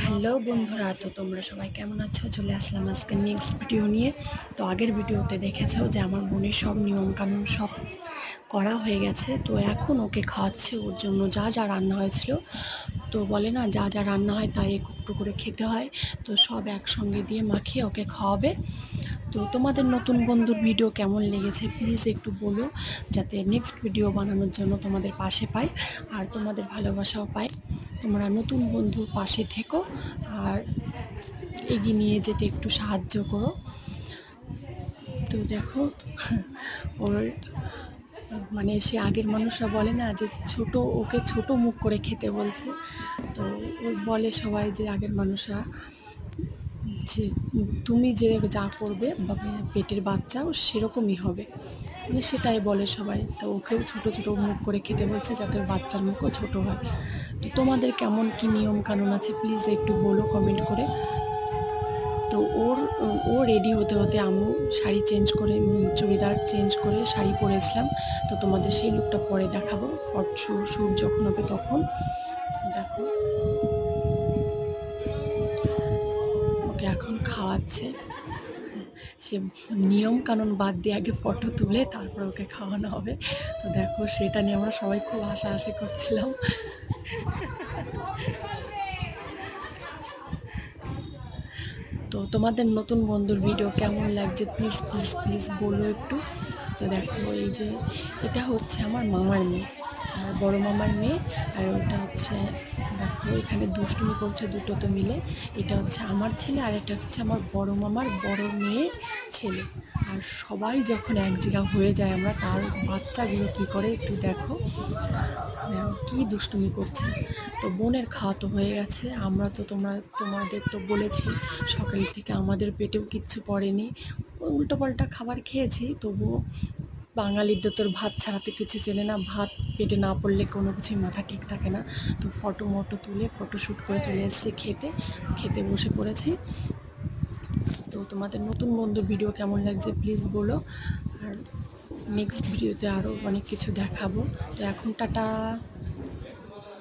Hello বন্ধুরা, তো তোমরা সবাই কেমন আছো? চলে আসলাম আজকে নেক্সট ভিডিও নিয়ে। তো আগের ভিডিওতে দেখেছো যে আমার বোনের সব নিয়মকানুন সব করা হয়ে গেছে। তো এখন ওকে খাওয়াচ্ছে, ওর জন্য যা যা রান্না হয়েছিল। তো বলে না, যা যা রান্না হয় তাই একটু করে খেতে হয়। তো সব একসঙ্গে দিয়ে মাখিয়ে ওকে খাওয়াবে। তো তোমাদের নতুন বন্ধুর ভিডিও কেমন লেগেছে প্লিজ একটু বলো, যাতে নেক্সট ভিডিও বানানোর জন্য তোমাদের পাশে পাই আর তোমাদের ভালোবাসাও পাই। তোমরা নতুন বন্ধুর পাশে থেকো আর এগিয়ে নিয়ে যেতে একটু সাহায্য করো। তো দেখো ওর মানে সে আগের মানুষরা বলে না যে ওকে ছোট মুখ করে খেতে বলছে। তো ও বলে সবাই যে আগের মানুষরা যে তুমি যে যা করবে পেটের বাচ্চাও সেরকমই হবে, মানে সেটাই বলে সবাই। তো ওকেও ছোট ছোট মুখ করে খেতে বলছে যাতে ওর বাচ্চার মুখও ছোট হয়। তো তোমাদের কেমন কি নিয়ম কানুন আছে প্লিজ একটু বলো কমেন্ট করে। তো ও রেডি হতে হতে আমি শাড়ি চেঞ্জ করে চুড়িদার চেঞ্জ করে শাড়ি পরেছিলাম। তো তোমাদের সেই লুকটা পরে দেখাবো, শ্যুট যখন হবে তখন। দেখো ওকে এখন খাওয়াচ্ছে। সে নিয়ম কানুন বাদ দিয়ে আগে ফটো তুলে তারপর ওকে খাওয়ানো হবে। তো দেখো সেটা নিয়ে আমরা সবাই খুব হাসাহাসি করছিলাম। তো তোমাদের নতুন বন্ধুর ভিডিও কেমন লাগছে প্লিজ প্লিজ প্লিজ বলো একটু। তো দেখো এই যে এটা হচ্ছে আমার মামার মেয়ে, আমার বড় মামার মেয়ে। আর ওটা হচ্ছে, দেখো এখানে দুষ্টুমি করছে দুটো তো মিলে। এটা হচ্ছে আমার ছেলে আর এটা হচ্ছে আমার বড় মামার বড় মেয়ে ছেলে। আর সবাই যখন এক জায়গা হয়ে যায় আমরা, তার বাচ্চাগুলো কী করে একটু দেখো কি দুষ্টুমি করছে। তো বোনের খাওয়া তো হয়ে গেছে, আমরা তো তোমাদের তো বলেছি সকাল থেকে আমাদের পেটেও কিচ্ছু পড়েনি, উল্টোপাল্টা খাবার খেয়েছি। তবুও বাঙালির তোর ভাত ছাড়াতে কিছু চেনে না, ভাত পেটে না পড়লে কোনো কিছুই মাথা ঠিক থাকে না। তো ফটো তুলে ফটোশ্যুট করে চলে এসেছি খেতে বসে পড়েছি। তো তোমাদের নতুন বন্ধুর ভিডিও কেমন লাগছে প্লিজ বলো। আর নেক্সট ভিডিওতে আরও অনেক কিছু দেখাবো। তো এখন টাটা।